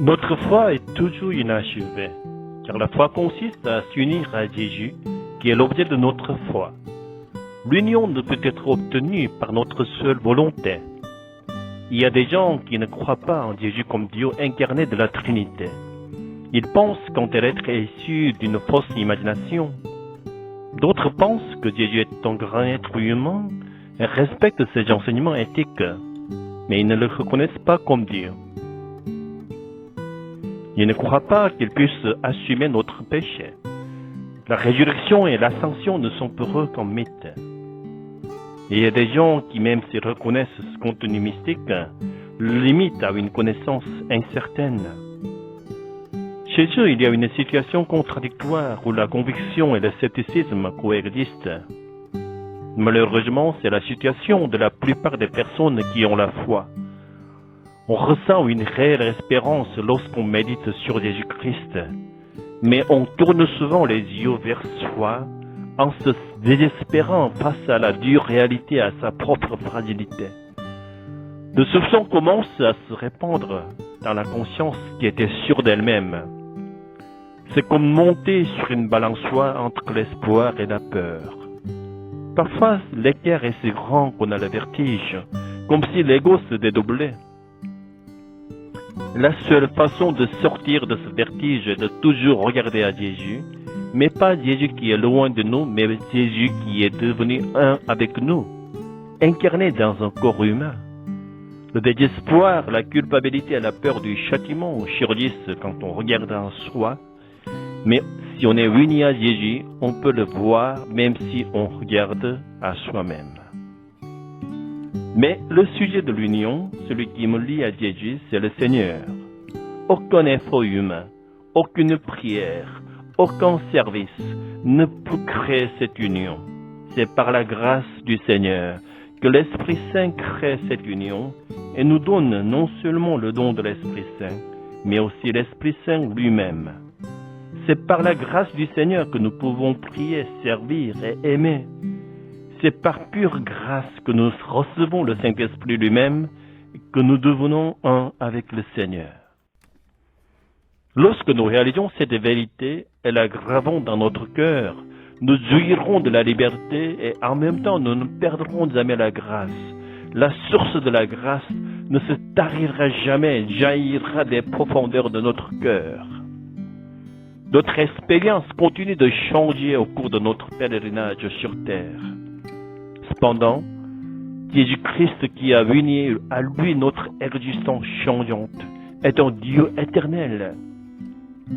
Notre foi est toujours inachevée, car la foi consiste à s'unir à Jésus, qui est l'objet de notre foi. L'union ne peut être obtenue par notre seule volonté. Il y a des gens qui ne croient pas en Jésus comme Dieu incarné de la Trinité. Ils pensent qu'en tel être est issu d'une fausse imagination. D'autres pensent que Jésus est un grand être humain et respectent ses enseignements éthiques, mais ils ne le reconnaissent pas comme Dieu. Ils ne croient pas qu'il puisse assumer notre péché. La résurrection et l'ascension ne sont pour eux qu'un mythe. Et il y a des gens qui, même s'ils reconnaissent ce contenu mystique, le limitent à une connaissance incertaine. Chez eux, il y a une situation contradictoire où la conviction et le scepticisme coexistent. Malheureusement, c'est la situation de la plupart des personnes qui ont la foi. On ressent une réelle espérance lorsqu'on médite sur Jésus-Christ, mais on tourne souvent les yeux vers soi en se désespérant face à la dure réalité, à sa propre fragilité. Le soupçon commence à se répandre dans la conscience qui était sûre d'elle-même. C'est comme monter sur une balançoire entre l'espoir et la peur. Parfois, l'écart est si grand qu'on a le vertige, comme si l'ego se dédoublait. La seule façon de sortir de ce vertige est de toujours regarder à Jésus, mais pas Jésus qui est loin de nous, mais Jésus qui est devenu un avec nous, incarné dans un corps humain. Le désespoir, la culpabilité et la peur du châtiment surgissent quand on regarde en soi, mais si on est uni à Jésus, on peut le voir même si on regarde à soi-même. Mais le sujet de l'union, celui qui me lie à Jésus, c'est le Seigneur. Aucun effort humain, aucune prière, aucun service ne peut créer cette union. C'est par la grâce du Seigneur que l'Esprit Saint crée cette union et nous donne non seulement le don de l'Esprit Saint, mais aussi l'Esprit Saint lui-même. C'est par la grâce du Seigneur que nous pouvons prier, servir et aimer. C'est par pure grâce que nous recevons le Saint-Esprit lui-même et que nous devenons un avec le Seigneur. Lorsque nous réalisons cette vérité et la gravons dans notre cœur, nous jouirons de la liberté et en même temps nous ne perdrons jamais la grâce. La source de la grâce ne se tarira jamais, jaillira des profondeurs de notre cœur. Notre expérience continue de changer au cours de notre pèlerinage sur terre. Cependant, Jésus-Christ qui a uni à lui notre existence changeante est un Dieu éternel.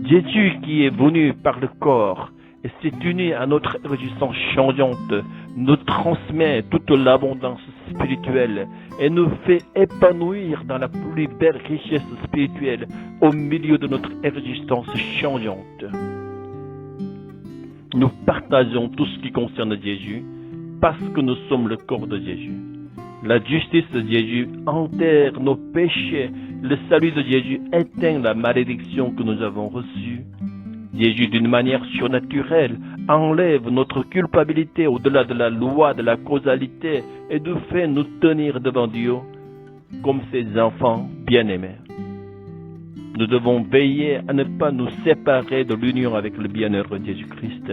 Jésus qui est venu par le corps et s'est uni à notre existence changeante nous transmet toute l'abondance spirituelle et nous fait épanouir dans la plus belle richesse spirituelle au milieu de notre existence changeante. Nous partageons tout ce qui concerne Jésus parce que nous sommes le corps de Jésus. La justice de Jésus enterre nos péchés. Le salut de Jésus éteint la malédiction que nous avons reçue. Jésus, d'une manière surnaturelle, enlève notre culpabilité au-delà de la loi de la causalité et nous fait nous tenir devant Dieu comme ses enfants bien-aimés. Nous devons veiller à ne pas nous séparer de l'union avec le bienheureux Jésus-Christ.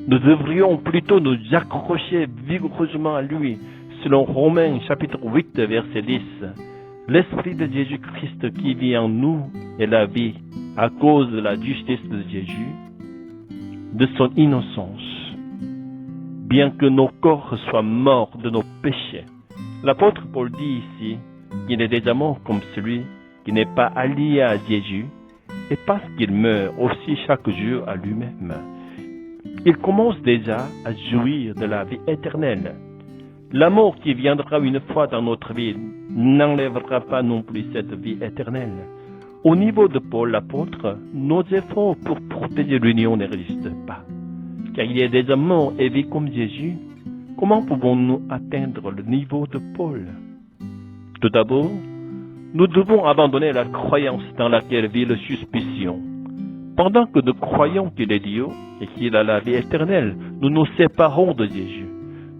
Nous devrions plutôt nous accrocher vigoureusement à lui, selon Romains chapitre 8, verset 10. L'Esprit de Jésus-Christ qui vit en nous est la vie à cause de la justice de Jésus, de son innocence. Bien que nos corps soient morts de nos péchés, l'apôtre Paul dit ici qu'il est des amours comme celui qui n'est pas allié à Jésus et parce qu'il meurt aussi chaque jour à lui-même. Il commence déjà à jouir de la vie éternelle. L'amour qui viendra une fois dans notre vie n'enlèvera pas non plus cette vie éternelle. Au niveau de Paul l'apôtre, nos efforts pour protéger l'union ne résistent pas. Car il y a des amours et vies comme Jésus. Comment pouvons-nous atteindre le niveau de Paul? Tout d'abord, nous devons abandonner la croyance dans laquelle vit la suspicion. Pendant que nous croyons qu'il est Dieu et qu'il a la vie éternelle, nous nous séparons de Jésus.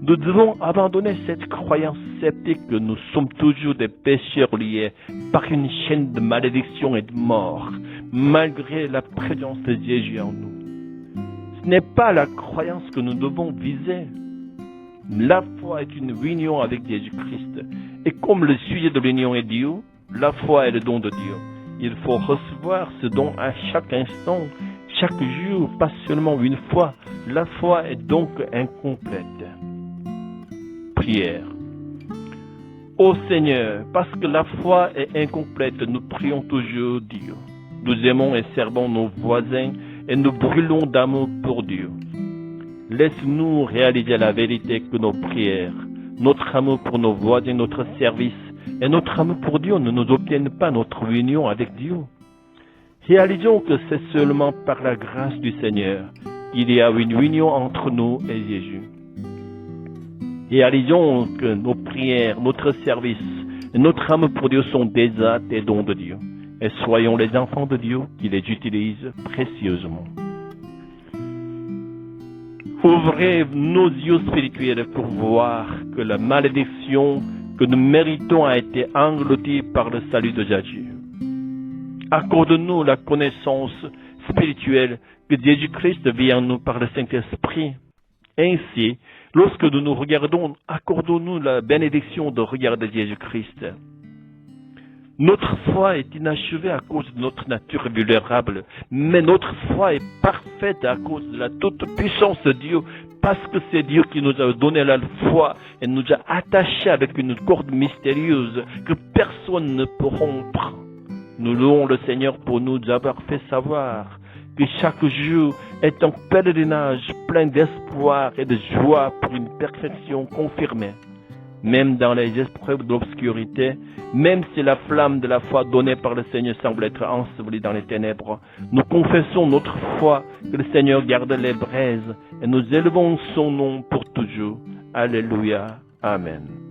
Nous devons abandonner cette croyance d'accepter que nous sommes toujours des pécheurs liés par une chaîne de malédiction et de mort, malgré la présence de Jésus en nous. Ce n'est pas la croyance que nous devons viser. La foi est une union avec Jésus-Christ. Et comme le sujet de l'union est Dieu, la foi est le don de Dieu. Il faut recevoir ce don à chaque instant, chaque jour, pas seulement une fois. La foi est donc incomplète. Prière. Ô Seigneur, parce que la foi est incomplète, nous prions toujours Dieu. Nous aimons et servons nos voisins et nous brûlons d'amour pour Dieu. Laisse-nous réaliser la vérité que nos prières, notre amour pour nos voisins, notre service et notre amour pour Dieu ne nous obtiennent pas notre union avec Dieu. Réalisons que c'est seulement par la grâce du Seigneur qu'il y a une union entre nous et Jésus. Réalisons que nos prières, notre service et notre amour pour Dieu sont déjà des dons de Dieu. Et soyons les enfants de Dieu qui les utilisent précieusement. Ouvrez nos yeux spirituels pour voir que la malédiction que nous méritons a été engloutie par le salut de Jésus. Accorde-nous la connaissance spirituelle que Jésus-Christ vit en nous par le Saint-Esprit. Ainsi, lorsque nous nous regardons, accordons-nous la bénédiction de regarder Jésus-Christ. Notre foi est inachevée à cause de notre nature vulnérable, mais notre foi est parfaite à cause de la toute-puissance de Dieu, parce que c'est Dieu qui nous a donné la foi et nous a attachés avec une corde mystérieuse que personne ne peut rompre. Nous louons le Seigneur pour nous avoir fait savoir que chaque jour est un pèlerinage plein d'espoir et de joie pour une perfection confirmée. Même dans les épreuves de l'obscurité, même si la flamme de la foi donnée par le Seigneur semble être ensevelie dans les ténèbres, nous confessons notre foi que le Seigneur garde les braises et nous élevons son nom pour toujours. Alléluia. Amen.